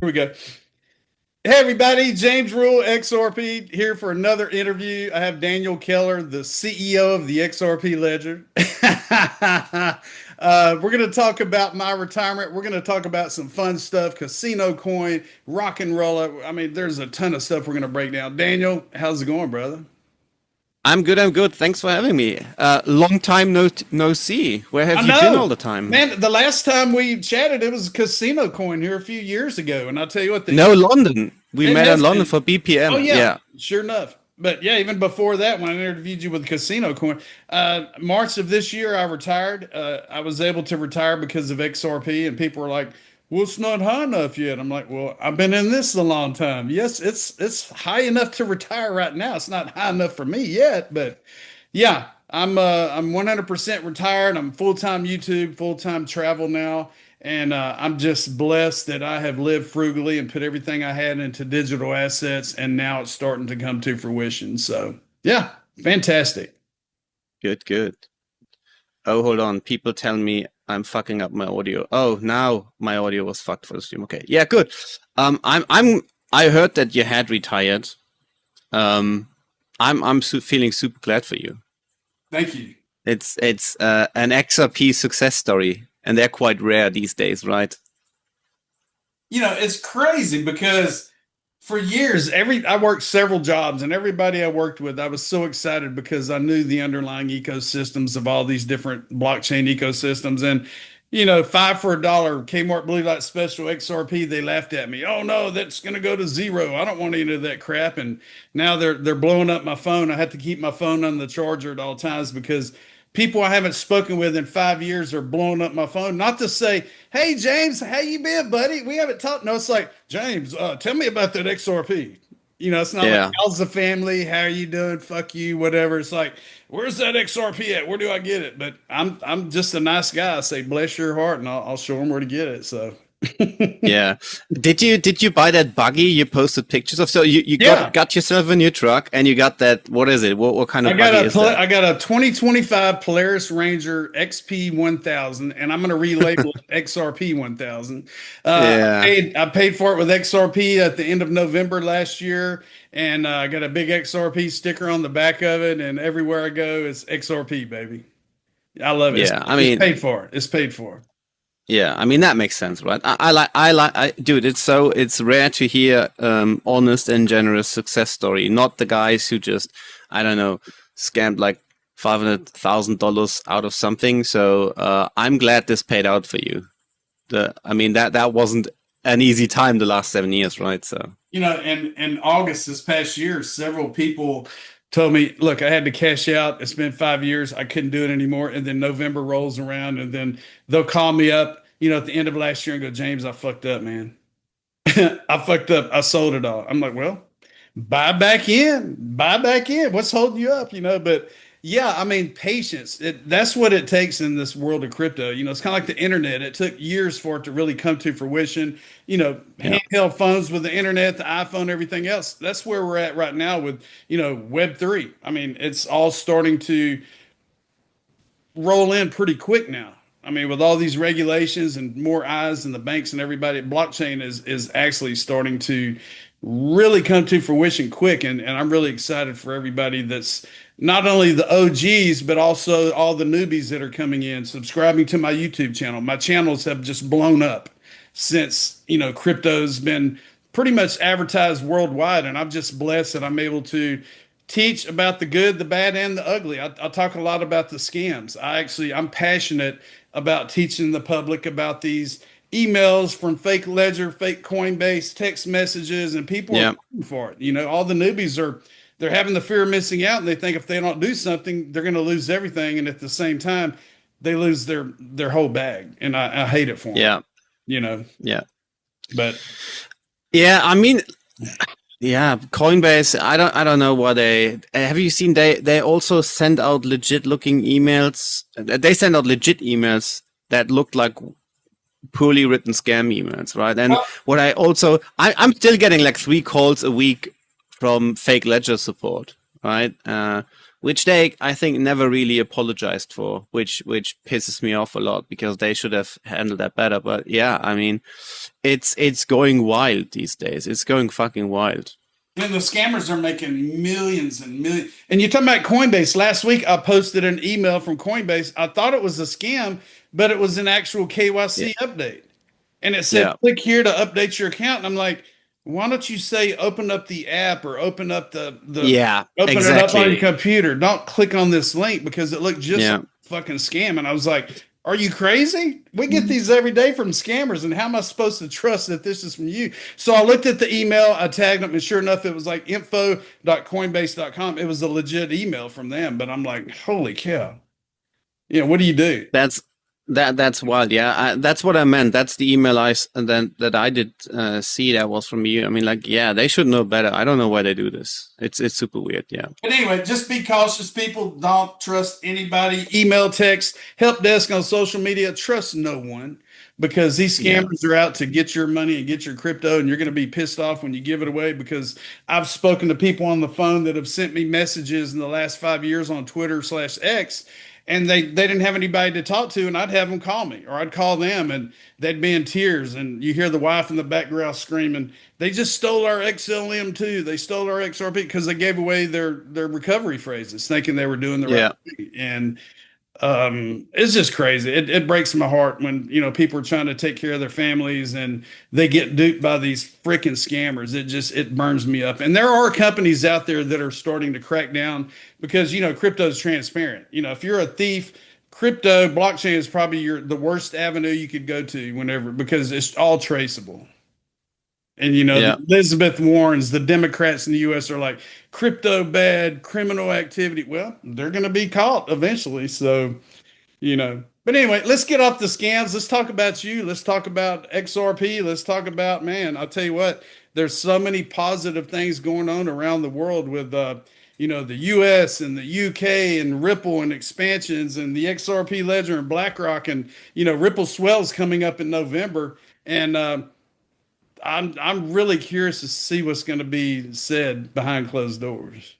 Here we go. Hey everybody, James Rule, XRP, here for another interview. I have Daniel Keller, the CEO of the XRP Ledger. We're going to talk about my retirement. We're going to talk about some fun stuff, CasinoCoin, RockNRolla. I mean, there's a ton of stuff we're going to break down. Daniel, how's it going, brother? I'm good. I'm good. Thanks for having me. Long time no see. Where have I you been all know, the time? man. The last time we chatted, it was CasinoCoin here a few years ago, and I'll tell you what, No, London. We it met in has London been. for Oh BPM. yeah, Yeah. sure enough. But yeah, even before that, when I interviewed you with CasinoCoin, March of this year, I retired. I was able to retire because of XRP, and people were like, "Well, it's not high enough yet." I'm like, "Well, I've been in this a long time. Yes, it's high enough to retire right now. It's not high enough for me yet, but yeah, I'm 100% retired. I'm full-time YouTube, full-time travel now, and I'm just blessed that I have lived frugally and put everything I had into digital assets, and now it's starting to come to fruition. So yeah, fantastic. Good, good. Oh, hold on. People tell me I'm fucking up my audio. Oh, now my audio was fucked for the stream. Okay. Yeah, good. I heard that you had retired. I'm feeling super glad for you. Thank you. It's an XRP success story, and they're quite rare these days, right? It's crazy because for years, I worked several jobs, and everybody I worked with, I was so excited because I knew the underlying ecosystems of all these different blockchain ecosystems. And five for a dollar, Kmart Blue Light Special XRP, they laughed at me. Oh no, that's gonna go to zero. I don't want any of that crap. And now they're blowing up my phone. I have to keep my phone on the charger at all times because people I haven't spoken with in 5 years are blowing up my phone. Not to say, "Hey James, how you been, buddy? We haven't talked." No, it's like, "James, tell me about that XRP." It's not like, Yeah. "How's the family? How are you doing? Fuck you, whatever." It's like, "Where's that XRP at? Where do I get it?" But I'm just a nice guy. I say, "Bless your heart," and I'll show them where to get it. So Yeah. Did you buy that buggy you posted pictures of? So you yeah. got yourself a new truck and you got that. What is it? What kind I of got buggy a is that? I got a 2025 Polaris Ranger XP 1000, and I'm going to relabel it XRP 1000. Yeah. I paid for it with XRP at the end of November last year, and I got a big XRP sticker on the back of it, and everywhere I go, it's XRP, baby. I love it. Yeah. I It's mean, paid for. It's paid for. yeah. I mean that makes sense, right? Dude. It's rare to hear honest and generous success story. Not the guys who just, I don't know, scammed like $500,000 out of something. So I'm glad this paid out for you. I mean that wasn't an easy time the last 7 years, right? So In August this past year, several people told me, "Look, I had to cash out. It's been 5 years. I couldn't do it anymore." And then November rolls around, and then they'll call me up, at the end of last year and go, "James, I fucked up, man. I fucked up. I sold it all." I'm like, "Well, buy back in, buy back in. What's holding you up?" But yeah, I mean, patience. That's what it takes in this world of crypto. It's kind of like the internet. It took years for it to really come to fruition. yeah, Handheld phones with the internet, the iPhone, everything else. That's where we're at right now with, Web3. I mean, it's all starting to roll in pretty quick now. I mean, with all these regulations and more eyes and the banks and everybody, blockchain is actually starting to really come to fruition quick. And I'm really excited for everybody that's not only the OGs, but also all the newbies that are coming in, subscribing to my YouTube channel. My channels have just blown up since, crypto's been pretty much advertised worldwide. And I'm just blessed that I'm able to teach about the good, the bad, and the ugly. I talk a lot about the scams. I'm passionate about teaching the public about these emails from fake Ledger, fake Coinbase, text messages, and people are yeah. falling for it. All the newbies they're having the fear of missing out, and they think if they don't do something, they're going to lose everything. And at the same time, they lose their whole bag, and I hate it for them. Yeah, You know, yeah, but yeah. I mean, yeah. Coinbase. I don't know what they have. You seen they also send out legit looking emails. They send out legit emails that looked like poorly written scam emails, right? And what I'm still getting like 3 calls a week from fake ledger support, right? which they, I think, never really apologized for, which pisses me off a lot because they should have handled that better. But yeah, I mean, it's going wild these days. It's going fucking wild. And the scammers are making millions and millions. And you're talking about Coinbase. Last week, I posted an email from Coinbase. I thought it was a scam, but it was an actual KYC update. And it said, Yeah, click here to update your account. And I'm like, why don't you say open up the app or open up yeah, open it up on your exactly. computer? Don't click on this link because it looked just like Yeah, a fucking scam. And I was like, are you crazy? We get these every day from scammers, and how am I supposed to trust that this is from you? So I looked at the email, I tagged them, and sure enough, it was like info.coinbase.com. It was a legit email from them, but I'm like, holy cow. What do you do? that's that's wild. Yeah, that's what I meant. That's the email and then that I did see that was from you. I mean, like, yeah, they should know better. I don't know why they do this. It's super weird. Yeah. But anyway, just be cautious, people. Don't trust anybody. Email, text, help desk on social media. Trust no one because these Yeah. scammers are out to get your money and get your crypto, and you're going to be pissed off when you give it away. Because I've spoken to people on the phone that have sent me messages in the last 5 years on Twitter/X, and they didn't have anybody to talk to, and I'd have them call me, or I'd call them, and they'd be in tears, and you hear the wife in the background screaming, they just stole our XLM2, they stole our XRP, because they gave away their recovery phrases thinking they were doing the right Yeah. thing. And it's just crazy. It breaks my heart when people are trying to take care of their families and they get duped by these freaking scammers. It burns me up. And there are companies out there that are starting to crack down because crypto is transparent. If you're a thief, crypto blockchain is probably the worst avenue you could go to whenever, because it's all traceable. And Yeah. the Elizabeth Warrens, the Democrats in the U.S. are like crypto bad, criminal activity. Well, they're going to be caught eventually. So, But anyway, let's get off the scams. Let's talk about you. Let's talk about XRP. Let's talk about, man, I'll tell you what, there's so many positive things going on around the world with the US and the UK and Ripple and expansions and the XRP Ledger and BlackRock and Ripple Swell's coming up in November. And I'm really curious to see what's going to be said behind closed doors.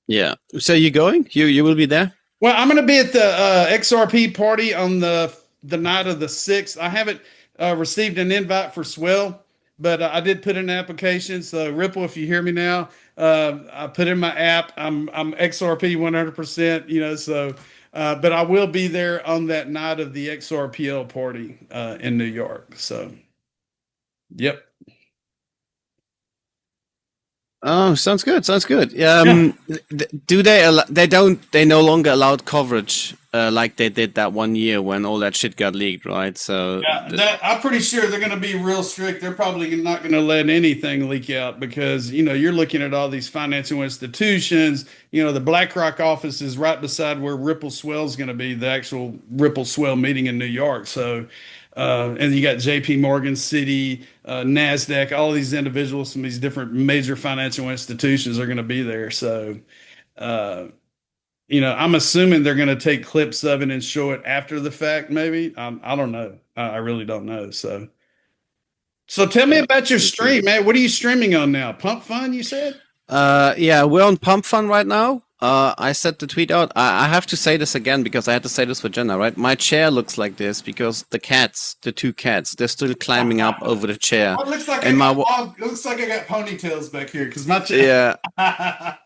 Yeah. So you going? You will be there? Well, I'm going to be at the XRP party on the night of the 6th. I haven't received an invite for Swell, but I did put in an application. So Ripple, if you hear me now, I put in my app. I'm XRP 100%. So. But I will be there on that night of the XRPL party in New York. So, yep. Oh, sounds good. Sounds good. Do they no longer allowed coverage like they did that one year when all that shit got leaked, right? So Yeah, I'm pretty sure they're going to be real strict. They're probably not going to let anything leak out because, you're looking at all these financial institutions. The BlackRock office is right beside where Ripple Swell is going to be, the actual Ripple Swell meeting in New York. So, and you got JP Morgan, Citi, NASDAQ, all these individuals from these different major financial institutions are going to be there. So, I'm assuming they're going to take clips of it and show it after the fact, maybe. I don't know. I really don't know. So tell me yeah, about your me too. stream, man. What are you streaming on now? Pump Fun, you said? Yeah, we're on Pump Fun right now. I set the tweet out. I have to say this again because I had to say this for Jenna, right? My chair looks like this because the two cats, they're still climbing up over the chair. Well, And it looks like I got ponytails back here because my yeah.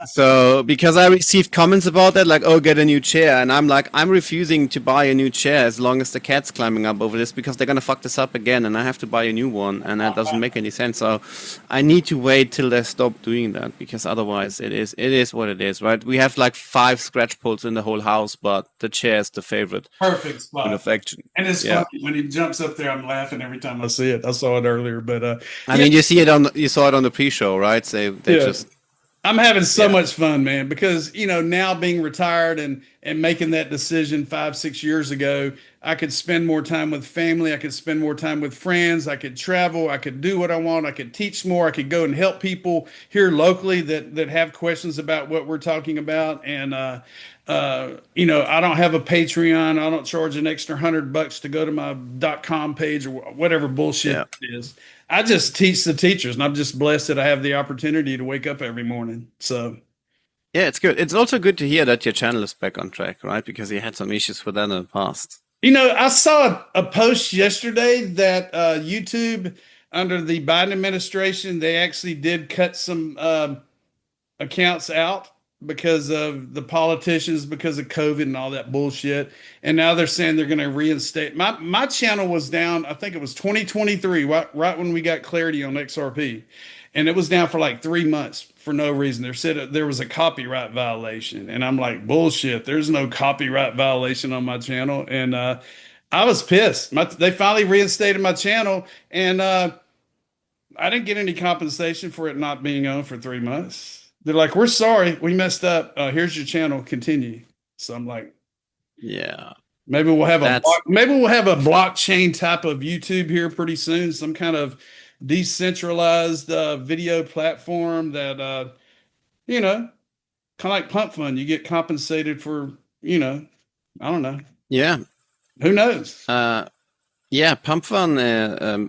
So because I received comments about that, like, oh, get a new chair, and I'm like, I'm refusing to buy a new chair as long as the cat's climbing up over this because they're gonna fuck this up again, and I have to buy a new one, and that doesn't make any sense. So I need to wait till they stop doing that because otherwise it is what it is, right? We have like 5 scratch poles in the whole house, but the chair is the favorite perfect in spot. affection. And it's Yeah. funny when he jumps up there, I'm laughing every time I see it. I saw it earlier, but I yeah, mean, you saw it on the pre-show, right? They yeah. just I'm having so yeah. much fun, man, because now being retired and making that decision 5, 6 years ago, I could spend more time with family, I could spend more time with friends, I could travel, I could do what I want, I could teach more, I could go and help people here locally that have questions about what we're talking about. And I don't have a Patreon, I don't charge an extra $100 to go to my .com page or whatever bullshit Yeah. it is. I just teach the teachers, and I'm just blessed that I have the opportunity to wake up every morning. So, Yeah, it's good. It's also good to hear that your channel is back on track, right? Because you had some issues with that in the past. I saw a post yesterday that YouTube, under the Biden administration, they actually did cut some accounts out because of the politicians, because of COVID and all that bullshit. And now they're saying they're going to reinstate. My channel was down, I think it was 2023, right when we got clarity on XRP. And it was down for like 3 months for no reason. They said there was a copyright violation. And I'm like, bullshit. There's no copyright violation on my channel. And I was pissed. They finally reinstated my channel. And I didn't get any compensation for it not being on for 3 months. They're like, we're sorry, we messed up. Here's your channel, continue. So I'm like, Yeah. maybe we'll have That's maybe we'll have a blockchain type of YouTube here pretty soon, some kind of decentralized video platform that kind of like Pump Fund. You get compensated for, I don't know. yeah. Who knows? Yeah, Pump Fun,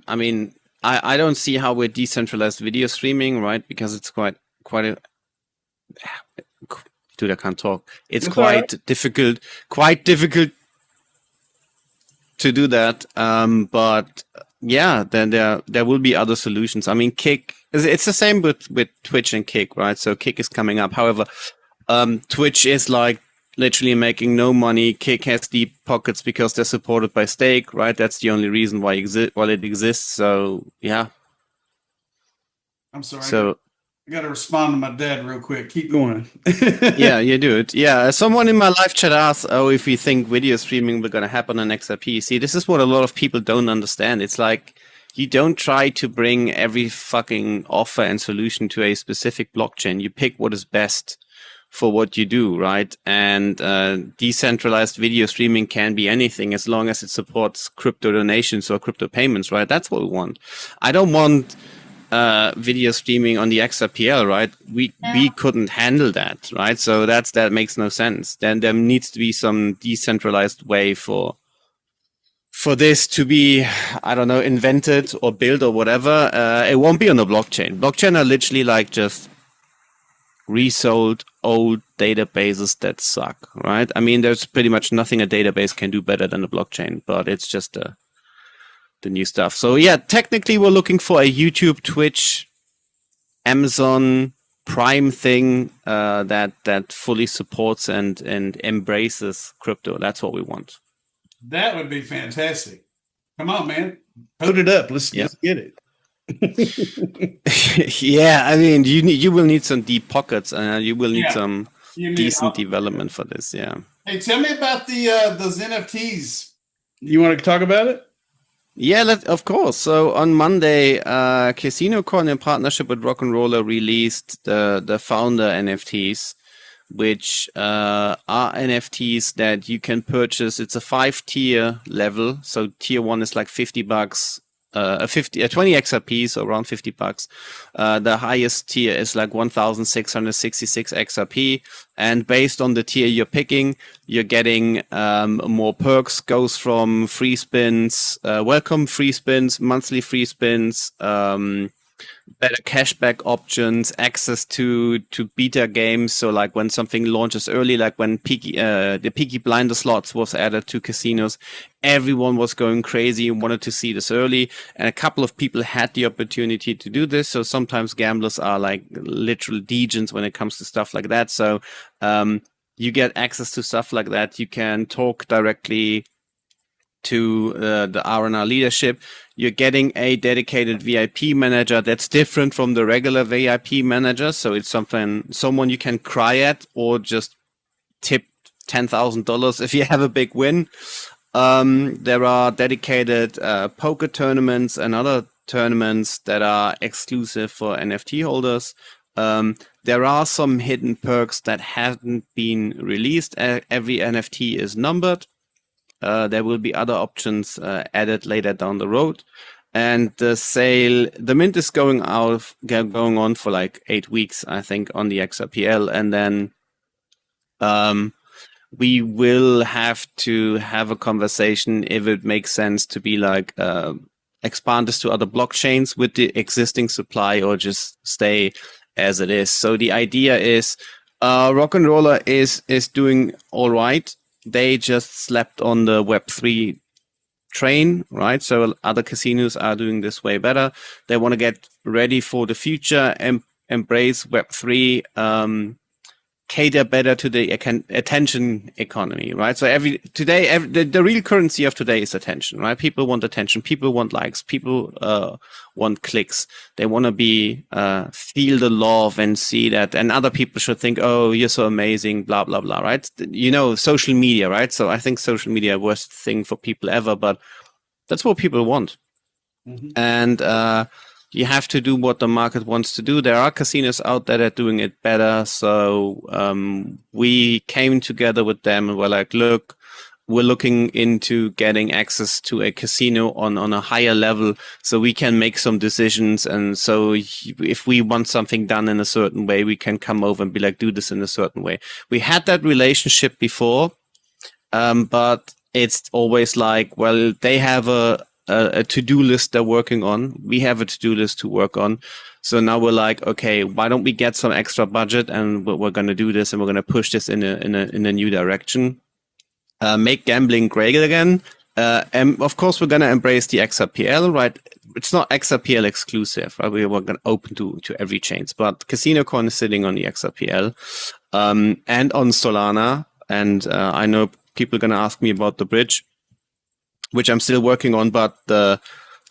I mean, I don't see how we're decentralized video streaming, right? Because it's quite a dude, I can't talk. It's That's all right. quite difficult to do that. But yeah, then there will be other solutions. I mean, Kick, it's the same with Twitch and Kick, right? So Kick is coming up. However, Twitch is like literally making no money. Kick has deep pockets because they're supported by stake, right? That's the only reason why it exists. So yeah. I'm sorry. So I got to respond to my dad real quick. Keep going. yeah, you do it. Yeah, someone in my live chat asked, "Oh, if we think video streaming will gonna happen on XRP." See, this is what a lot of people don't understand. It's like you don't try to bring every fucking offer and solution to a specific blockchain. You pick what is best for what you do, right? And decentralized video streaming can be anything as long as it supports crypto donations or crypto payments, right? That's what we want. I don't want video streaming on the XRPL, right? We couldn't handle that, right? So that makes no sense. Then there needs to be some decentralized way for this to be, I don't know, invented or built or whatever. It won't be on the blockchain. Blockchain are literally like just resold old databases that suck, right? I mean, there's pretty much nothing a database can do better than a blockchain, but it's just the new stuff. So yeah, technically we're looking for a YouTube, Twitch, Amazon Prime thing that fully supports and embraces crypto. That's what we want. That would be fantastic. Come on, man. Put it up. Let's get it. Yeah, I mean, you will need some deep pockets, and you will need some decent development for this. Yeah. Hey, tell me about those NFTs. You want to talk about it? Yeah, of course. So on Monday, CasinoCoin in partnership with RockNRolla released the founder NFTs, which are NFTs that you can purchase. It's a 5-tier level. So tier 1 is like $50. 20 XRP, so around $50. The highest tier is like 1,666 XRP, and based on the tier you're picking, you're getting more perks. Goes from free spins, welcome free spins, monthly free spins, better cashback options, access to beta games. So like when something launches early, like when the Peaky Blinder slots was added to casinos, everyone was going crazy and wanted to see this early. And a couple of people had the opportunity to do this. So sometimes gamblers are like literal degens when it comes to stuff like that. So you get access to stuff like that. You can talk directly to the RNR leadership. You're getting a dedicated VIP manager that's different from the regular VIP manager. So it's someone you can cry at or just tip $10,000 if you have a big win. There are dedicated poker tournaments and other tournaments that are exclusive for NFT holders. There are some hidden perks that haven't been released. Every NFT is numbered. There will be other options added later down the road. And the mint is going on for like 8 weeks, I think, on the XRPL. And then we will have to have a conversation if it makes sense to be like expand this to other blockchains with the existing supply or just stay as it is. So the idea is RockNRolla is doing all right. They just slept on the Web3 train, right? So other casinos are doing this way better. They want to get ready for the future and embrace Web3, cater better to the attention economy, right? So the real currency of today is attention, right? People want attention. People want likes. People want clicks. They want to feel the love and see that, and other people should think, oh, you're so amazing, blah, blah, blah, right? You know, social media, right? So I think social media worst thing for people ever, but that's what people want. Mm-hmm. And, you have to do what the market wants to do. There are casinos out there that are doing it better. So we came together with them and we're like, look, we're looking into getting access to a casino on a higher level so we can make some decisions. And so if we want something done in a certain way, we can come over and be like, do this in a certain way. We had that relationship before, but it's always like, well, they have a to-do list they're working on. We have a to-do list to work on. So now we're like, okay, why don't we get some extra budget and we're going to do this and we're going to push this in a new direction. Make gambling great again. And of course, we're going to embrace the XRPL, right? It's not XRPL exclusive, right? We're going to open to every chains, but CasinoCoin is sitting on the XRPL and on Solana. And I know people are going to ask me about the bridge, which I'm still working on, but the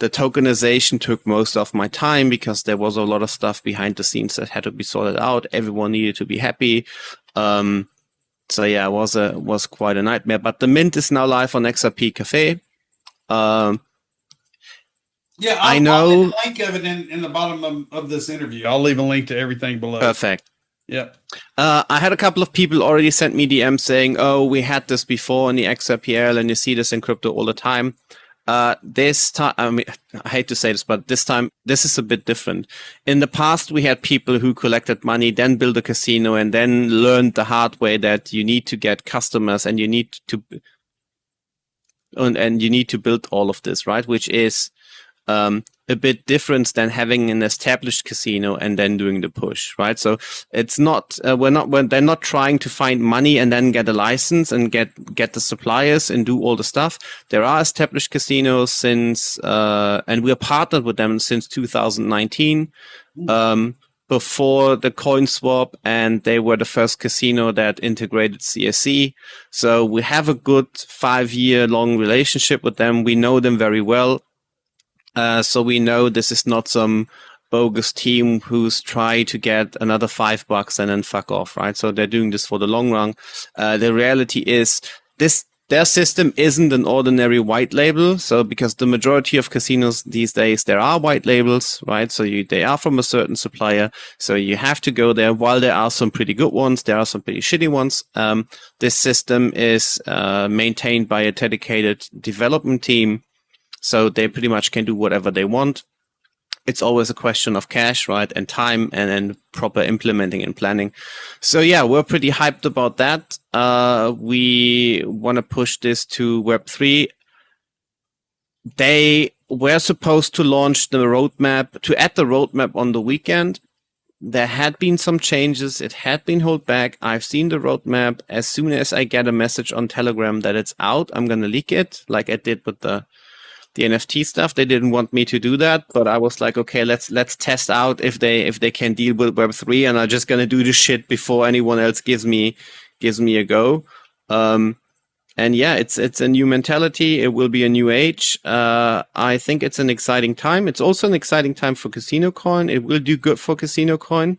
tokenization took most of my time because there was a lot of stuff behind the scenes that had to be sorted out. Everyone needed to be happy. So yeah, it was quite a nightmare. But the mint is now live on XRP Cafe. Yeah, I know. I'll leave a link of it in the bottom of this interview. I'll leave a link to everything below. Perfect. Yeah. I had a couple of people already sent me DMs saying, oh, we had this before in the XRPL and you see this in crypto all the time. This time, I mean, I hate to say this, but this time, this is a bit different. In the past, we had people who collected money, then built a casino and then learned the hard way that you need to get customers and you need to build all of this, right? Which is, a bit different than having an established casino and then doing the push, right? So it's not, they're not trying to find money and then get a license and get the suppliers and do all the stuff. There are established casinos since, and we're partnered with them since 2019, before the coin swap, and they were the first casino that integrated CSC. So we have a good 5-year long relationship with them. We know them very well. So we know this is not some bogus team who's trying to get another $5 and then fuck off, right? So they're doing this for the long run. The reality is their system isn't an ordinary white label. So because the majority of casinos these days, there are white labels, right? So they are from a certain supplier. So you have to go there. While there are some pretty good ones, there are some pretty shitty ones. This system is maintained by a dedicated development team. So they pretty much can do whatever they want. It's always a question of cash, right, and time, and proper implementing and planning. So yeah, we're pretty hyped about that. We want to push this to Web3. They were supposed to launch the roadmap, to add the roadmap on the weekend. There had been some changes. It had been held back. I've seen the roadmap. As soon as I get a message on Telegram that it's out, I'm going to leak it, like I did with the NFT stuff. They didn't want me to do that, but I was like, okay, let's test out if they can deal with Web3, and I'm just gonna do the shit before anyone else gives me a go. And yeah, it's a new mentality. It will be a new age. I think it's an exciting time. It's also an exciting time for CasinoCoin. It will do good for CasinoCoin.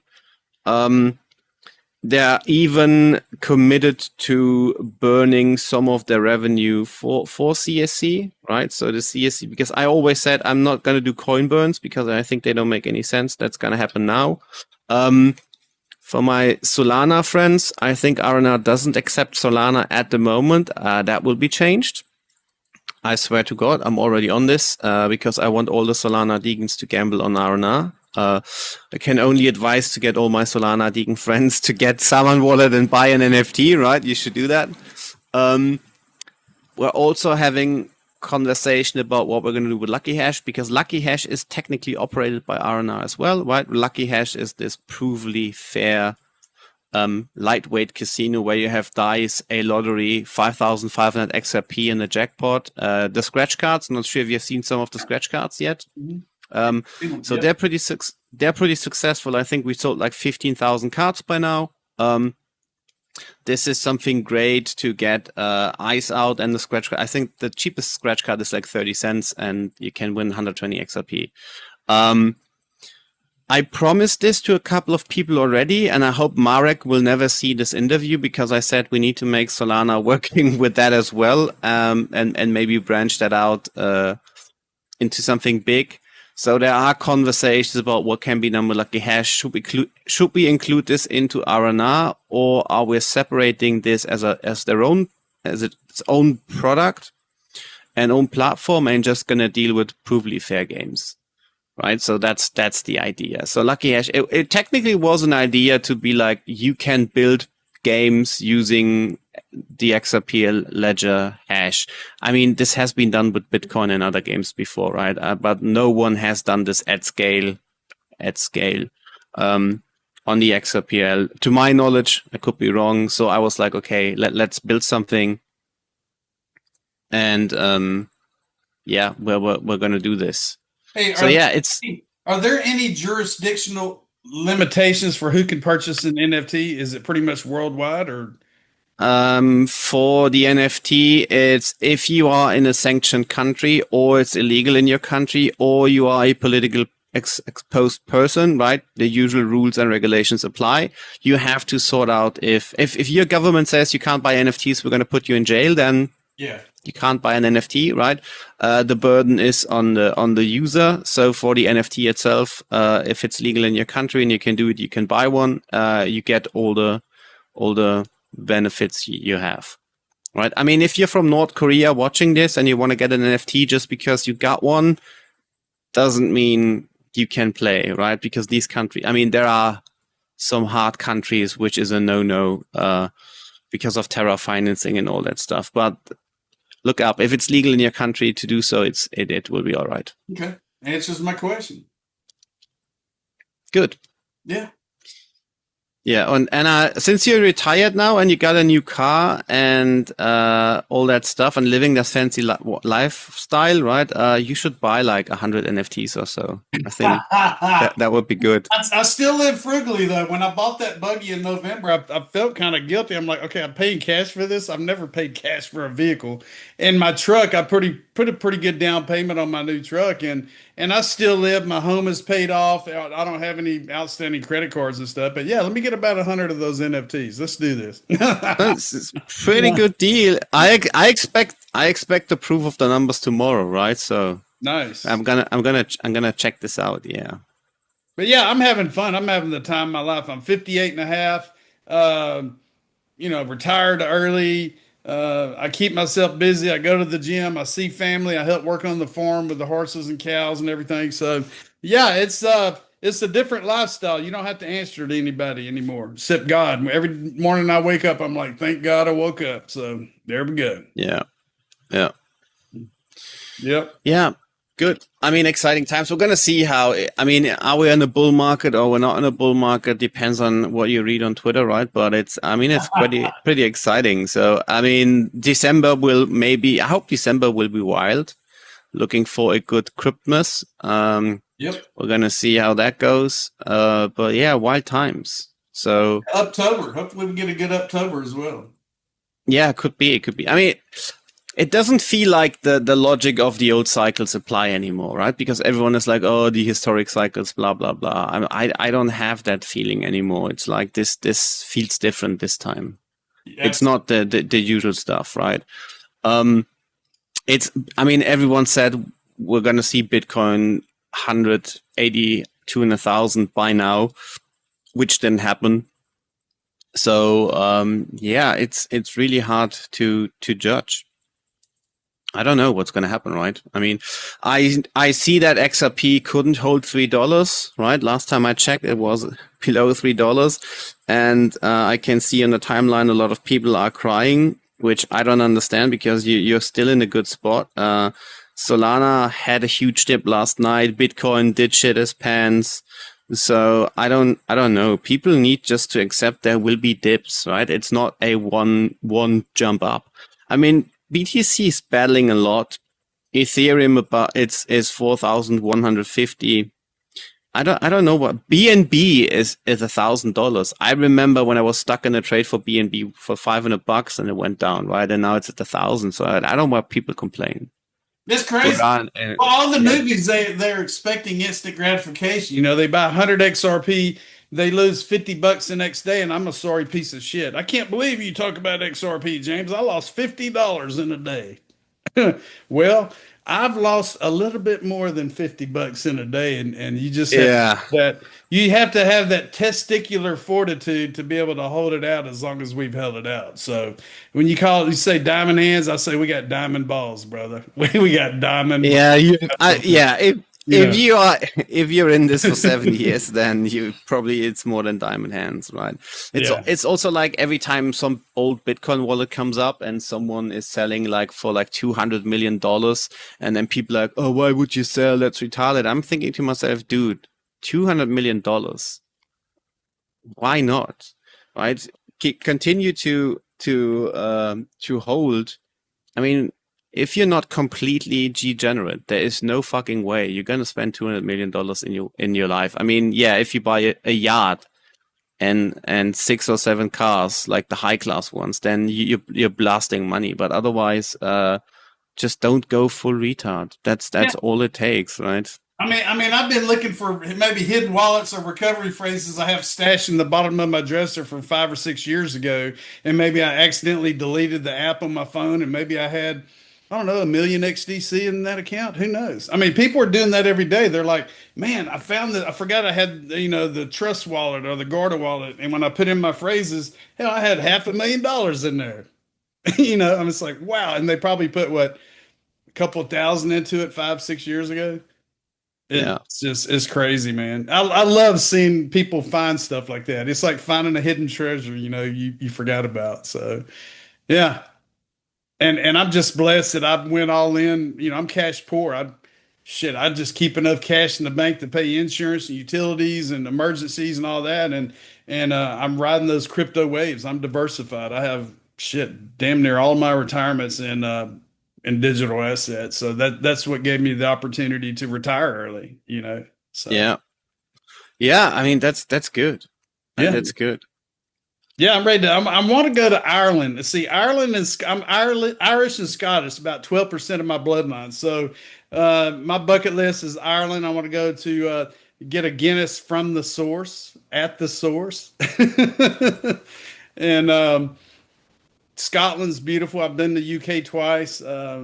They're even committed to burning some of their revenue for CSC, right? So the CSC, because I always said I'm not going to do coin burns because I think they don't make any sense. That's going to happen now. For my Solana friends, I think RNR doesn't accept Solana at the moment. That will be changed. I swear to God, I'm already on this because I want all the Solana deacons to gamble on RNR. I can only advise to get all my Solana Deacon friends to get Saman Wallet and buy an NFT, right? You should do that. We're also having conversation about what we're going to do with LuckyHash, because LuckyHash is technically operated by RNR as well, right? LuckyHash is this provably fair lightweight casino where you have dice, a lottery, 5,500 XRP in the jackpot. The scratch cards, I'm not sure if you've seen some of the scratch cards yet. So they're pretty successful. I think we sold like 15,000 cards by now. This is something great to get ice out and the scratch card. I think the cheapest scratch card is like 30 cents and you can win 120 XRP. I promised this to a couple of people already, and I hope Marek will never see this interview because I said we need to make Solana working with that as well, and maybe branch that out into something big. So there are conversations about what can be done with LuckyHash. Should we include this into RNR, or are we separating this as its own product and own platform and just gonna deal with provably fair games? Right, so that's the idea. So LuckyHash, it technically was an idea to be like you can build games using the XRP ledger hash. I mean, this has been done with Bitcoin and other games before, right? But no one has done this at scale on the XRP. To my knowledge, I could be wrong. So I was like, okay, let's build something, and we're gonna do this. Hey, are there any jurisdictional limitations for who can purchase an NFT? Is it pretty much worldwide, or? For the NFT, it's if you are in a sanctioned country, or it's illegal in your country, or you are a political exposed person, right? The usual rules and regulations apply. You have to sort out if your government says you can't buy NFTs, we're going to put you in jail, then you can't buy an NFT, right? The burden is on the user. So for the NFT itself, if it's legal in your country and you can do it, you can buy one. You get all the benefits you have, right? I mean, if you're from North Korea watching this and you want to get an NFT just because you got one, doesn't mean you can play, right? Because these countries, I mean, there are some hard countries which is a no-no because of terror financing and all that stuff. But look up. If it's legal in your country to do so, it will be all right. Okay. Answers my question. Good. Yeah. Yeah, and since you're retired now and you got a new car and all that stuff and living that fancy lifestyle, right? You should buy like 100 NFTs or so. I think that would be good. I still live frugally though. When I bought that buggy in November, I felt kind of guilty. I'm like, okay, I'm paying cash for this. I've never paid cash for a vehicle. And my truck, I put a pretty good down payment on my new truck, and I still live. My home is paid off. I don't have any outstanding credit cards and stuff. But yeah, let me get about 100 of those NFTs. Let's do this. That's a pretty good deal. I expect the proof of the numbers tomorrow, right? So nice. I'm gonna check this out. Yeah. But yeah, I'm having fun. I'm having the time of my life. I'm 58 and a half. Retired early. I keep myself busy. I go to the gym. I see family. I help work on the farm with the horses and cows and everything. So yeah, it's a different lifestyle. You don't have to answer to anybody anymore, except God. Every morning I wake up, I'm like, thank God I woke up. So there we go. Yeah. Yep. Yeah. Good. I mean, exciting times. We're going to see are we in a bull market or we're not in a bull market? Depends on what you read on Twitter, right? But it's pretty exciting. So, I mean, I hope December will be wild. Looking for a good Christmas. Yep. We're going to see how that goes. But yeah, wild times. So October. Hopefully we get a good October as well. Yeah, it could be. I mean, it doesn't feel like the logic of the old cycles apply anymore, right? Because everyone is like, oh, the historic cycles, blah, blah, blah. I don't have that feeling anymore. It's like this feels different this time. Yeah. It's not the usual stuff, right? Everyone said we're going to see Bitcoin 180 to 1,000 by now, which didn't happen. So, it's really hard to judge. I don't know what's going to happen, right? I mean, I see that XRP couldn't hold $3, right? Last time I checked, it was below $3. And I can see on the timeline a lot of people are crying, which I don't understand because you're still in a good spot. Solana had a huge dip last night. Bitcoin did shit its pants. So I don't know. People need just to accept there will be dips, right? It's not a one jump up. I mean, BTC is battling a lot. Ethereum about is 4,150. I don't know what BNB is $1,000. I remember when I was stuck in a trade for BNB for $500 and it went down, right? And now it's at 1,000. So I don't know why people complain. It's crazy. Well, all the newbies, they're expecting instant gratification. You know, they buy 100 XRP, they lose $50 the next day, and I'm a sorry piece of shit. I can't believe you talk about XRP, James. I lost $50 in a day. Well, I've lost a little bit more than $50 in a day, and you just have that. You have to have that testicular fortitude to be able to hold it out as long as we've held it out. So when you say diamond hands, I say we got diamond balls, brother. We got diamond. Yeah, If you're in this for 7 years, then it's more than diamond hands, right? It's also like every time some old Bitcoin wallet comes up and someone is selling for $200 million, and then people are like, oh, why would you sell? That's retarded. I'm thinking to myself, dude, $200 million. Why not? Right? Continue to hold. I mean, if you're not completely degenerate, there is no fucking way you're gonna spend $200 million in your life. I mean, yeah, if you buy a yacht and 6 or 7 cars, like the high class ones, then you're blasting money. But otherwise, just don't go full retard. That's all it takes, right? I mean, I've been looking for maybe hidden wallets or recovery phrases I have stashed in the bottom of my dresser from 5 or 6 years ago, and maybe I accidentally deleted the app on my phone, and maybe I had, I don't know, 1 million XDC in that account. Who knows? I mean, people are doing that every day. They're like, man, I found that I forgot I had, the Trust wallet or the Garda wallet. And when I put in my phrases, hell, I had $500,000 in there. I'm just like, wow. And they probably put a couple of thousand into it 5, 6 years ago. It's crazy, man. I love seeing people find stuff like that. It's like finding a hidden treasure, you forgot about. So, yeah. And I'm just blessed that I went all in. I'm cash poor. I just keep enough cash in the bank to pay insurance and utilities and emergencies and all that. And I'm riding those crypto waves. I'm diversified. I have damn near all my retirements in digital assets. So that's what gave me the opportunity to retire early. So yeah. I mean that's good. That's good. Yeah, I'm ready to. I want to go to Ireland. Let's see, Ireland I'm Irish and Scottish, about 12% of my bloodline. So my bucket list is Ireland. I want to go to get a Guinness from the source, at the source, and Scotland's beautiful. I've been to UK twice. I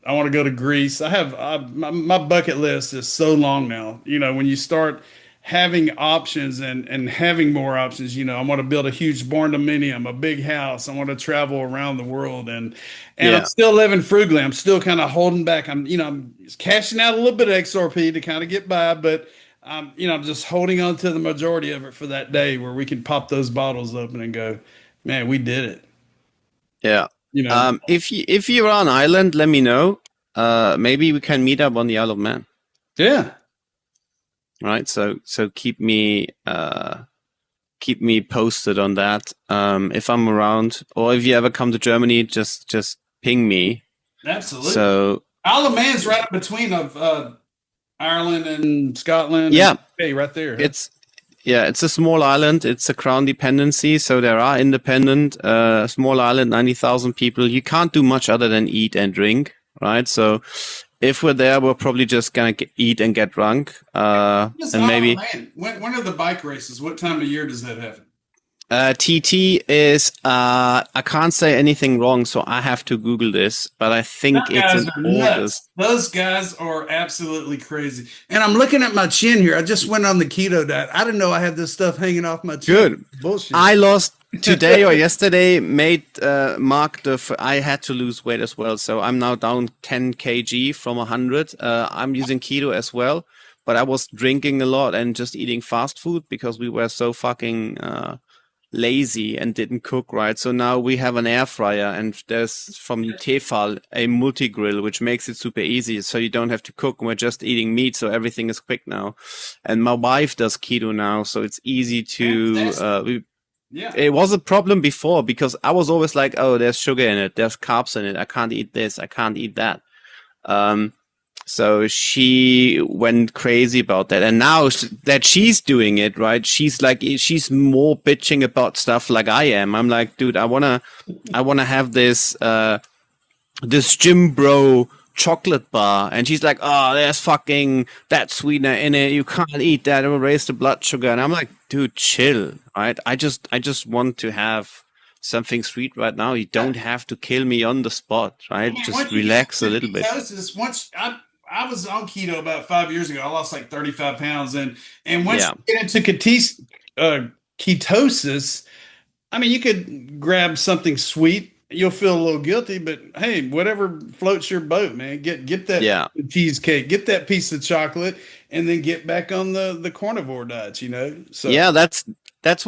want to go to Greece. My bucket list is so long now. When you start having options and having more options, I want to build a huge barn dominium, a big house. I want to travel around the world, and I'm still living frugally. I'm still kind of holding back. I'm cashing out a little bit of XRP to kind of get by, but I'm just holding on to the majority of it for that day where we can pop those bottles open and go, man, we did it. Yeah. If you're on Ireland, let me know. Maybe we can meet up on the Isle of Man. Yeah. Right. So keep me posted on that. If I'm around, or if you ever come to Germany, just ping me. Absolutely. So Isle of Man's right in between of Ireland and Scotland. Yeah. Hey, right there. It's a small island. It's a crown dependency, so there are independent. Small island, 90,000 people. You can't do much other than eat and drink, right? So if we're there, we're probably just gonna eat and get drunk. And maybe. When are the bike races? What time of year does that happen? TT is I can't say anything wrong, so I have to Google this, but I think it's in August. Those guys are absolutely crazy. And I'm looking at my chin here. I just went on the keto diet. I didn't know I had this stuff hanging off my chin. Good. Bullshit. I lost today or yesterday. I had to lose weight as well, so I'm now down 10 kg from 100. I'm using keto as well, but I was drinking a lot and just eating fast food because we were so fucking lazy and didn't cook right. So now we have an air fryer, and there's from Tefal a multi-grill, which makes it super easy. So you don't have to cook. We're just eating meat, so everything is quick now. And my wife does keto now, so it's easy to. It was a problem before because I was always like, oh, there's sugar in it, there's carbs in it. I can't eat this, I can't eat that. So she went crazy about that. And now that she's doing it, right, she's more bitching about stuff like I am. I'm like, dude, I wanna have this gym bro chocolate bar. And she's like, oh, there's fucking that sweetener in it. You can't eat that. It will raise the blood sugar. And I'm like, dude, chill, right? I just want to have something sweet right now. You don't have to kill me on the spot, right? Just relax a little bit. I was on keto about 5 years ago. I lost like 35 pounds. And once you get into ketosis, I mean, you could grab something sweet. You'll feel a little guilty, but hey, whatever floats your boat, man. Get that cheesecake, get that piece of chocolate, and then get back on the carnivore diet, So yeah, that's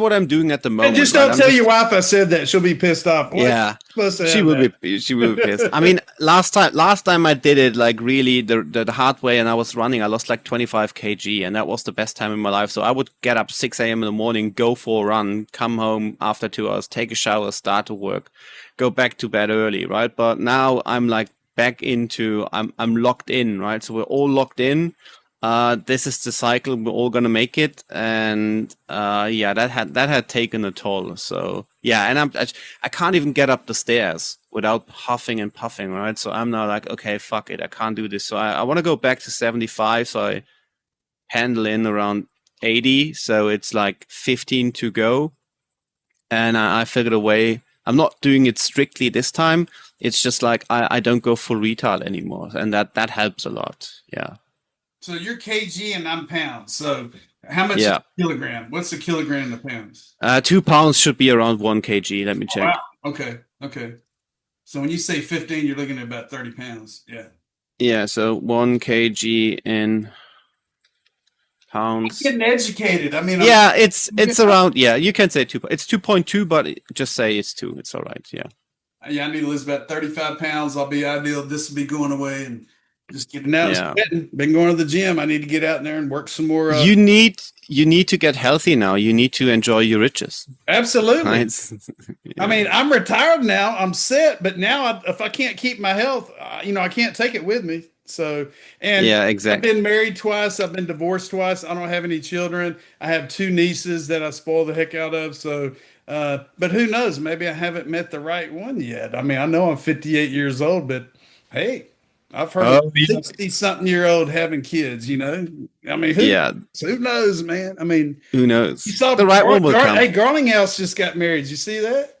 what I'm doing at the moment. And just don't tell your wife I said that. She'll be pissed off. She will be pissed. I mean, last time I did it like really the hard way, and I was running. I lost like 25 kg, and that was the best time in my life. So I would get up 6 a.m. in the morning, go for a run, come home after 2 hours, take a shower, start to work, go back to bed early, right? But now I'm like back into I'm locked in, right? So we're all locked in. This is the cycle. We're all gonna make it, and that had taken a toll. So yeah, and I can't even get up the stairs without huffing and puffing, right? So I'm now like, okay, fuck it, I can't do this. So I want to go back to 75. So I handle in around 80. So it's like 15 to go, and I figured a way. I'm not doing it strictly this time. It's just like I don't go full retard anymore, and that helps a lot. Yeah. So you're kg and I'm pounds. So how much is a kilogram? What's a kilogram in the pounds? 2 pounds should be around 1 kg. Let me check. Wow. Okay. So when you say 15, you're looking at about 30 pounds. Yeah. Yeah. So 1 kg in pounds. I'm getting educated. I mean, it's around. Yeah, you can say 2. It's 2.2, but just say it's 2. It's all right. Yeah. Yeah, I need to lose about 35 pounds. I'll be ideal. This will be going away and. Just getting out. Been going to the gym. I need to get out there and work some more. You need to get healthy now. You need to enjoy your riches. Absolutely. Right? I mean, I'm retired now. I'm set, but now if I can't keep my health, I can't take it with me. So, and exactly. I've been married twice. I've been divorced twice. I don't have any children. I have 2 nieces that I spoil the heck out of. So, but who knows? Maybe I haven't met the right one yet. I mean, I know I'm 58 years old, but hey. I've heard of 60-something-year-old having kids, I mean, who knows, man? I mean, who knows? You saw the right one will come. Hey, Garlinghouse just got married. Did you see that?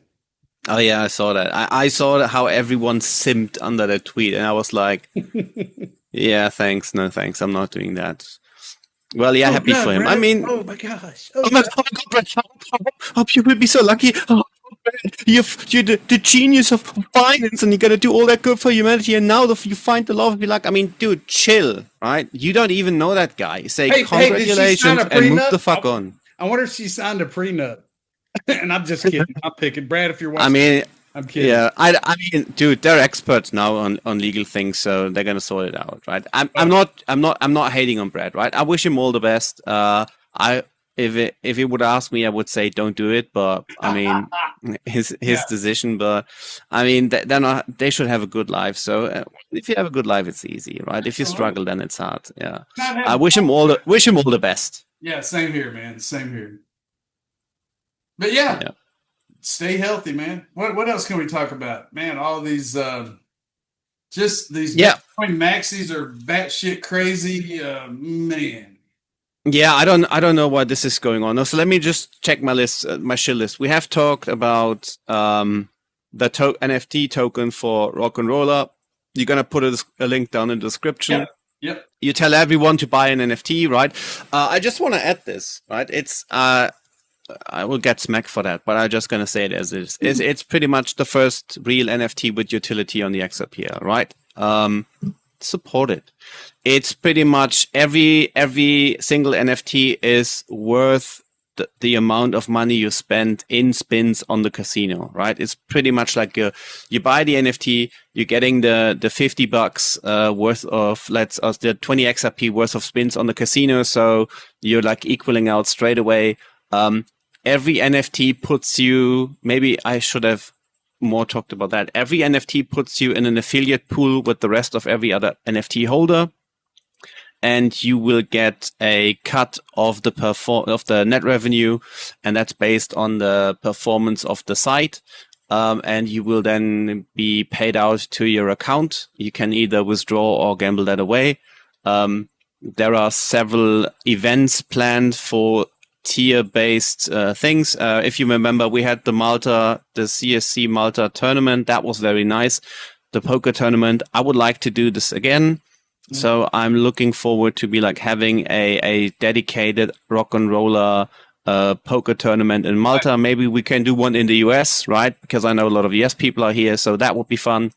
Oh, yeah, I saw that. I saw how everyone simped under that tweet, and I was like, yeah, thanks. No, thanks. I'm not doing that. Well, yeah, happy for him. Brad. I mean, oh my gosh. Oh my God, Brad. Hope you will be so lucky. You're the genius of finance, and you're gonna do all that good for humanity. And now you find the love, be like, I mean, dude, chill, right? You don't even know that guy. Say congratulations and move the fuck on. I wonder if she signed a prenup. And I'm just kidding. I'm picking Brad. If you're watching, I mean, I'm kidding. Yeah, I mean, dude, they're experts now on legal things, so they're gonna sort it out, right? I'm not hating on Brad, right? I wish him all the best. If he would ask me, I would say don't do it. But I mean, his decision. But I mean, they should have a good life. So if you have a good life, it's easy, right? If you struggle, then it's hard. Yeah. I wish him all the best. Yeah, same here, man. Same here. But yeah. Stay healthy, man. What else can we talk about, man? All these just these Bitcoin maxis are batshit crazy, man. Yeah, I don't know why this is going on. So let me just check my list, my shit list. We have talked about the NFT token for RockNRolla. You're gonna put a link down in the description. Yep. You tell everyone to buy an NFT, right? I just want to add this, right? It's I will get smacked for that, but I'm just gonna say it as it is. It's pretty much the first real NFT with utility on the XRP, right? Support it. It's pretty much every single NFT is worth the amount of money you spend in spins on the casino, right? It's pretty much like you buy the NFT, you're getting the $50 worth of the 20 XRP worth of spins on the casino, so you're like equaling out straight away. Every NFT puts you, maybe I should have more talked about that. Every NFT puts you in an affiliate pool with the rest of every other NFT holder, and you will get a cut of the net revenue, and that's based on the performance of the site. And you will then be paid out to your account. You can either withdraw or gamble that away. There are several events planned for tier-based things. If you remember, we had the CSC Malta tournament. That was very nice. The poker tournament. I would like to do this again. So I'm looking forward to be like having a dedicated RockNRolla poker tournament in Malta. Maybe we can do one in the US, right? Because I know a lot of US people are here, so that would be fun.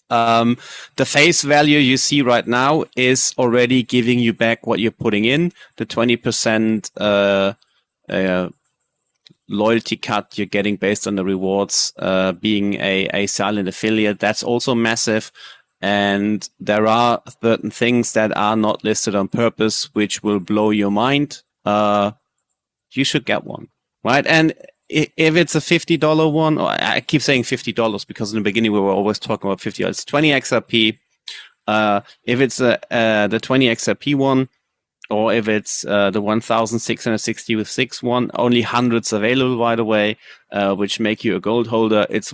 The face value you see right now is already giving you back what you're putting in. The 20% loyalty cut you're getting based on the rewards being a silent affiliate. That's also massive. And there are certain things that are not listed on purpose, which will blow your mind. You should get one, right? And if it's a $50 one, or I keep saying $50 because in the beginning we were always talking about $50. It's 20 XRP. If it's the 20 XRP one, or if it's the 1,660 with 6 one, only hundreds available, by the way, which make you a gold holder. It's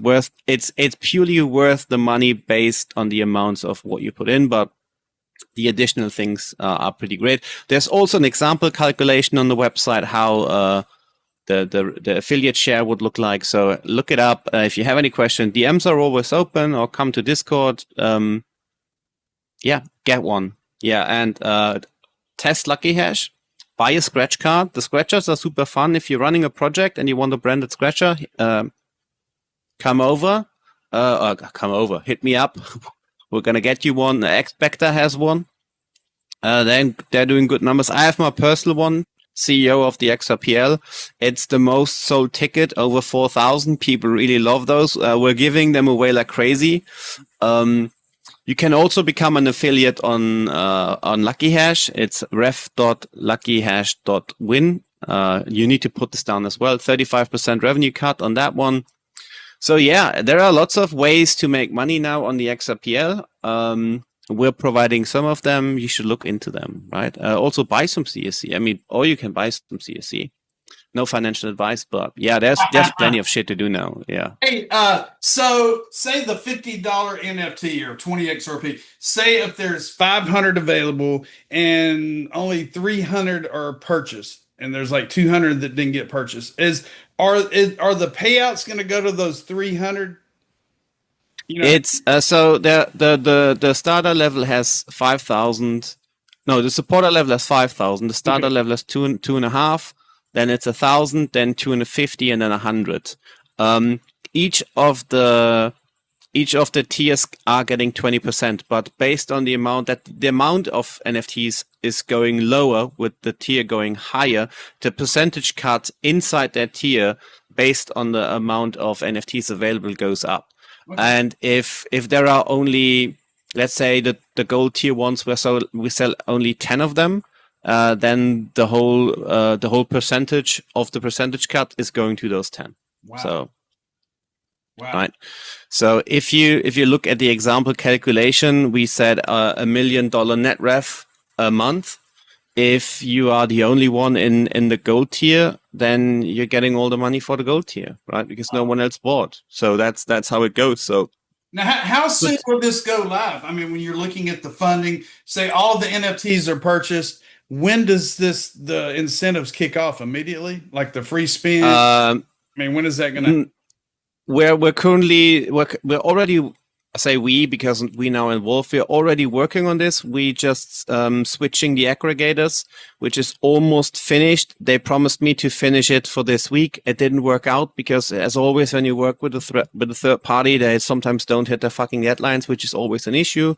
purely worth the money based on the amounts of what you put in, but the additional things are pretty great. There's also an example calculation on the website how the affiliate share would look like. So look it up. If you have any question, DMs are always open, or come to Discord. Get one. Yeah, and test LuckyHash. Buy a scratch card. The scratchers are super fun. If you're running a project and you want a branded scratcher, come over. Hit me up. We're gonna get you one. Expector has one. They're doing good numbers. I have my personal one. CEO of the XRPL. It's the most sold ticket, over 4,000. People really love those. We're giving them away like crazy. You can also become an affiliate on LuckyHash. It's ref.luckyhash.win. You need to put this down as well. 35% revenue cut on that one. So yeah, there are lots of ways to make money now on the XRPL. We're providing some of them. You should look into them, right? Also buy some CSC. I mean, or you can buy some CSC. No financial advice, but yeah, there's plenty of shit to do now. Yeah. Hey, so say the $50 NFT or 20 XRP. Say if there's 500 available and only 300 are purchased, and there's like 200 that didn't get purchased. Are the payouts going to go to those 300? You know? It's so the starter level has 5,000. No, the supporter level has 5,000. The starter level has 2.5. Then it's 1,000, then 250, and then 100. Each of the tiers are getting 20%, but based on the amount of NFTs is going lower with the tier going higher, the percentage cut inside that tier based on the amount of NFTs available goes up. Okay. And if there are only, let's say the gold tier ones we sell only 10 of them, then the whole percentage of the percentage cut is going to those 10. Wow. So, right. So if you look at the example calculation, we said $1 million net rev a month. If you are the only one in the gold tier, then you're getting all the money for the gold tier, right? Because no one else bought. So that's how it goes. So. Now, how soon will this go live? I mean, when you're looking at the funding, say all the NFTs are purchased. When does the incentives kick off? Immediately, like the free spin? I mean, when is that going to? We're already, because we now involved. We're already working on this. We just switching the aggregators, which is almost finished. They promised me to finish it for this week. It didn't work out because, as always, when you work with a third party, they sometimes don't hit their fucking deadlines, which is always an issue.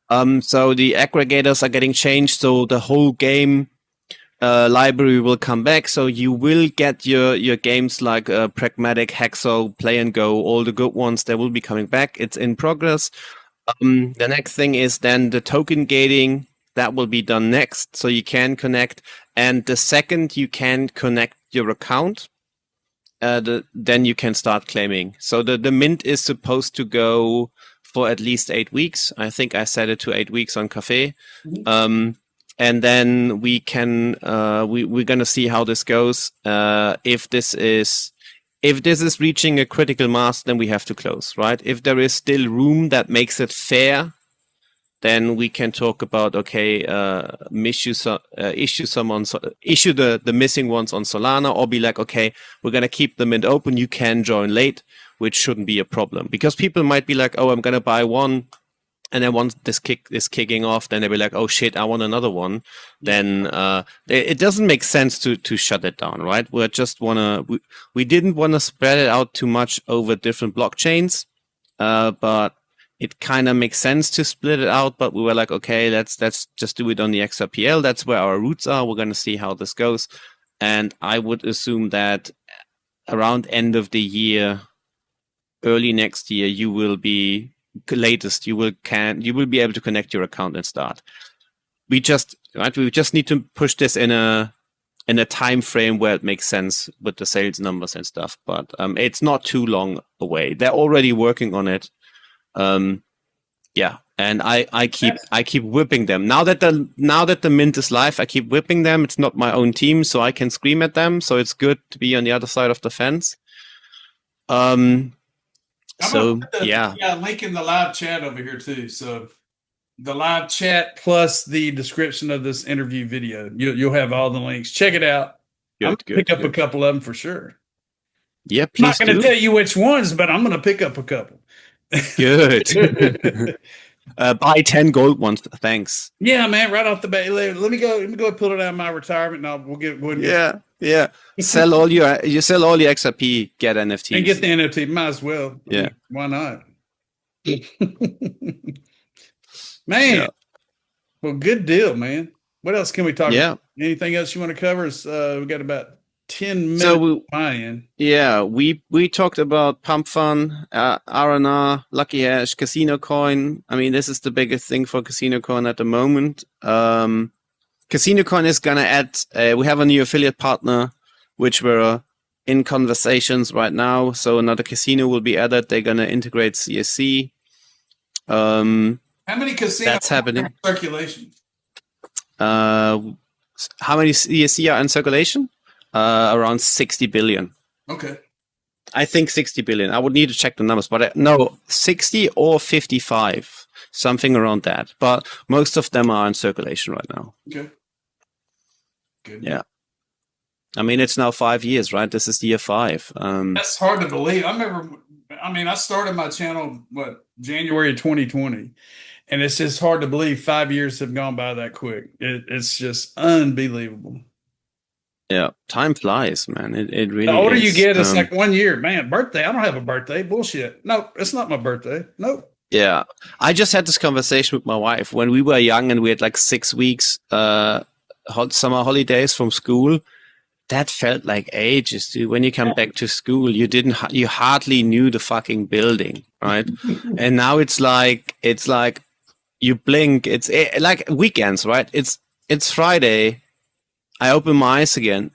So the aggregators are getting changed. So the whole game library will come back, so you will get your games like Pragmatic, Hexo, Play and Go, all the good ones. They will be coming back. It's in progress. The next thing is then the token gating. That will be done next, so you can connect. And the second you can connect your account, then you can start claiming. So the mint is supposed to go for at least 8 weeks. I think I set it to 8 weeks on Cafe. And then we can we're gonna see how this goes. If this is reaching a critical mass, then we have to close, right? If there is still room that makes it fair, then we can talk about issue the missing ones on Solana, or be like, okay, we're gonna keep the mint open. You can join late, which shouldn't be a problem, because people might be like, oh, I'm gonna buy one, and then once this kick is kicking off, then they'll be like, oh shit, I want another one. Then it doesn't make sense to shut it down, right? We didn't wanna spread it out too much over different blockchains, but it kind of makes sense to split it out. But we were like, okay, let's just do it on the XRPL. That's where our roots are. We're gonna see how this goes, and I would assume that around end of the year, early next year, you will be able to connect your account and start. We just need to push this in a time frame where it makes sense with the sales numbers and stuff. But it's not too long away. They're already working on it. And I keep whipping them. Now that the mint is live, I keep whipping them. It's not my own team, so I can scream at them. So it's good to be on the other side of the fence. Link in the live chat over here too. So the live chat plus the description of this interview video, you'll have all the links. Check it out. Pick up a couple of them for sure. Yeah, please. I'm not going to tell you which ones, but I'm going to pick up a couple. Good. Buy 10 gold ones. Thanks. Yeah, man. Right off the bat. Let me go pull it out of my retirement, and we'll get. Yeah. Sell all your XRP, get NFTs, and get the NFT. Might as well. Yeah. Why not? Man. Yeah. Well, good deal, man. What else can we talk about? Anything else you want to cover? We got about 10 minutes buy-in. Yeah, we talked about Pump Fun, RNR, LuckyHash, CasinoCoin. I mean, this is the biggest thing for CasinoCoin at the moment. CasinoCoin is gonna add. We have a new affiliate partner, which we're in conversations right now. So another casino will be added. They're gonna integrate CSC. How many casinos that's happening? Circulation. How many CSC are in circulation? Around 60 billion. Okay. I think 60 billion. I would need to check the numbers, but no, 60 or 55, something around that. But most of them are in circulation right now. Okay. Good. Yeah. I mean, it's now 5 years, right? This is year 5. That's hard to believe. I started my channel, January of 2020. And it's just hard to believe 5 years have gone by that quick. It's just unbelievable. Yeah, time flies, man. It really. The older is. you get, it's like 1 year. Man, birthday. I don't have a birthday. Bullshit. No, it's not my birthday. Nope. Yeah, I just had this conversation with my wife when we were young and we had like 6 weeks summer holidays from school. That felt like ages, dude. When you come back to school, you hardly knew the fucking building, right? And now it's like you blink. It's like weekends, right? It's Friday. I open my eyes again.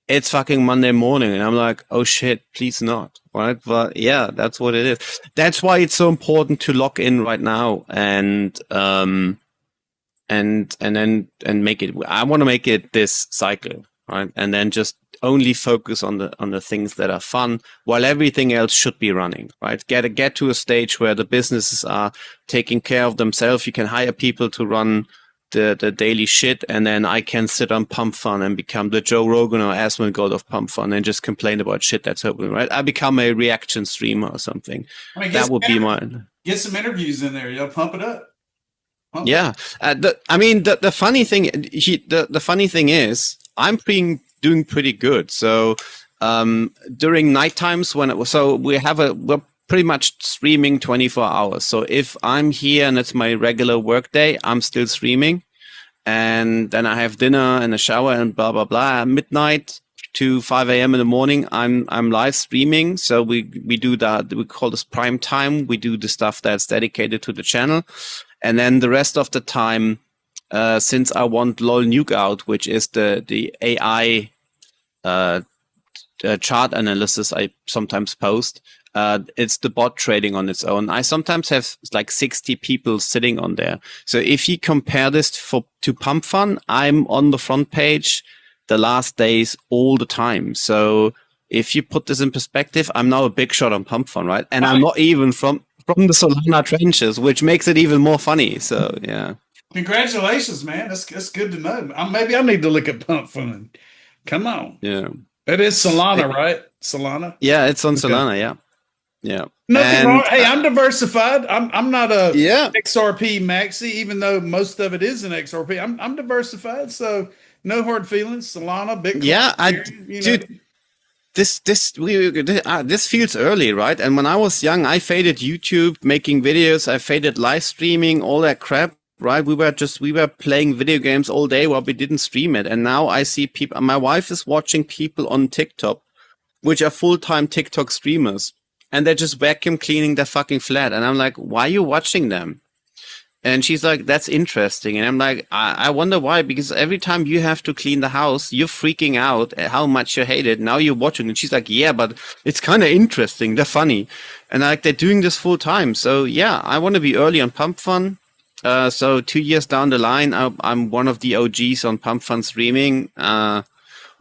It's fucking Monday morning, and I'm like, oh shit, please not, right? But yeah, that's what it is. That's why it's so important to lock in right now and make it. I want to make it this cycle, right? And then just only focus on the things that are fun, while everything else should be running, right? Get to a stage where the businesses are taking care of themselves. You can hire people to run the daily shit, and then I can sit on Pump Fun and become the Joe Rogan or Asmongold of Pump Fun and just complain about shit that's happening, right? I become a reaction streamer or something. That would be mine. Get some interviews in there, pump it up. Yeah. The funny thing, the funny thing is, I'm doing pretty good. So during night times we're pretty much streaming 24 hours. So if I'm here and it's my regular work day, I'm still streaming. and then I have dinner and a shower and blah blah blah. Midnight to 5 a.m. in the morning, I'm live streaming. So we do that. We call this prime time. We do the stuff that's dedicated to the channel, and then the rest of the time, since I want LOL Nuke out, which is the AI chart analysis I sometimes post. It's the bot trading on its own. I sometimes have like 60 people sitting on there. So if you compare this to Pump Fun, I'm on the front page the last days all the time. So if you put this in perspective, I'm now a big shot on Pump Fun, right? And I'm not even from the Solana trenches, which makes it even more funny. So yeah. Congratulations, man. That's good to know. Maybe I need to look at Pump Fun. Come on. Yeah. It is Solana, right? Solana? Yeah, it's on Solana, yeah. Yeah. Nothing wrong. Hey, I'm diversified. I'm not a Yeah. XRP maxi, even though most of it is in XRP. I'm diversified, so no hard feelings. Solana, Bitcoin. Yeah, dude. This feels early, right? And when I was young, I faded YouTube, making videos. I faded live streaming, all that crap, right? We were playing video games all day while we didn't stream it. And now I see people. My wife is watching people on TikTok, which are full-time TikTok streamers, and they're just vacuum cleaning their fucking flat. And I'm like, why are you watching them? And she's like, that's interesting. And I'm like, I wonder why, because every time you have to clean the house, you're freaking out at how much you hate it. Now you're watching. And she's like, yeah, but it's kind of interesting. They're funny. And like, they're doing this full time. So yeah, I want to be early on Pump Fun. So 2 years down the line, I'm one of the OGs on Pump Fun streaming.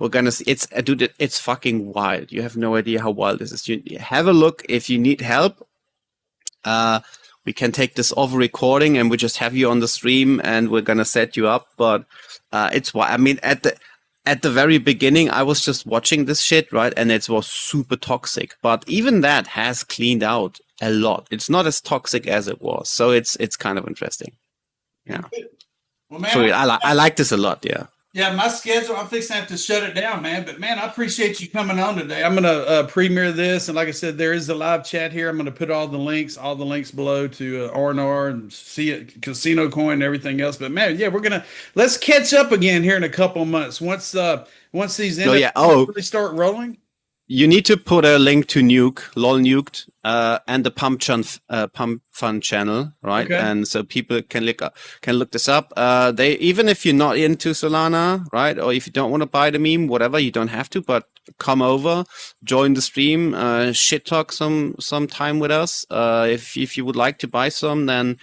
We're gonna see. It's fucking wild. You have no idea how wild this is. You have a look if you need help. We can take this off recording and we just have you on the stream and we're gonna set you up. But it's why, I mean, at the very beginning, I was just watching this shit, right? And it was super toxic. But even that has cleaned out a lot. It's not as toxic as it was. So it's kind of interesting. Yeah. Well, man, so I like this a lot. Yeah. Yeah, my schedule, I'm fixing to have to shut it down, man. But, man, I appreciate you coming on today. I'm going to premiere this. And like I said, there is a live chat here. I'm going to put all the links below to RNR and see it, CasinoCoin and everything else. But, man, yeah, let's catch up again here in a couple of months. Once these NFTs really start rolling. You need to put a link to Nuke, LOL Nuked, and the Pump Fun channel, right? Okay. And so people can look this up. Even if you're not into Solana, right, or if you don't want to buy the meme, whatever, you don't have to. But come over, join the stream, shit talk some time with us. If you would like to buy some, then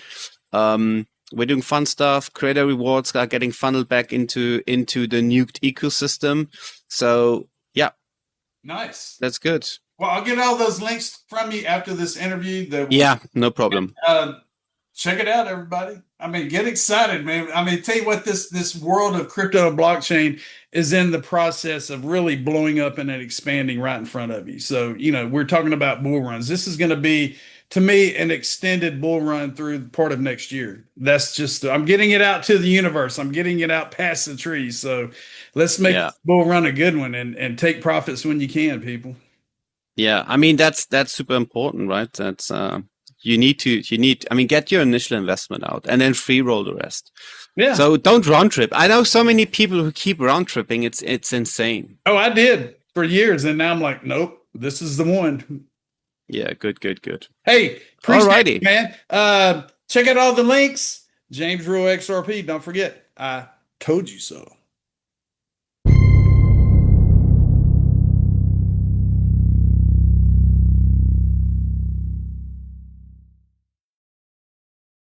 we're doing fun stuff. Creator rewards are getting funneled back into the Nuked ecosystem. So yeah. Nice. That's good. Well, I'll get all those links from you after this interview. Yeah, no problem. Check it out, everybody. I mean, get excited, man. I mean, tell you what, this world of crypto and blockchain is in the process of really blowing up and expanding right in front of you. So, we're talking about bull runs. This is going to be, to me, an extended bull run through part of next year. That's just, I'm getting it out to the universe. I'm getting it out past the trees. So let's make this bull run a good one and take profits when you can, people. Yeah. I mean, that's super important, right? That's, get your initial investment out and then free roll the rest. Yeah. So don't round trip. I know so many people who keep round tripping. It's insane. Oh, I did for years. And now I'm like, nope, this is the one. Yeah, good. Hey, appreciate it, man. Check out all the links. James Rule XRP. Don't forget, I told you so.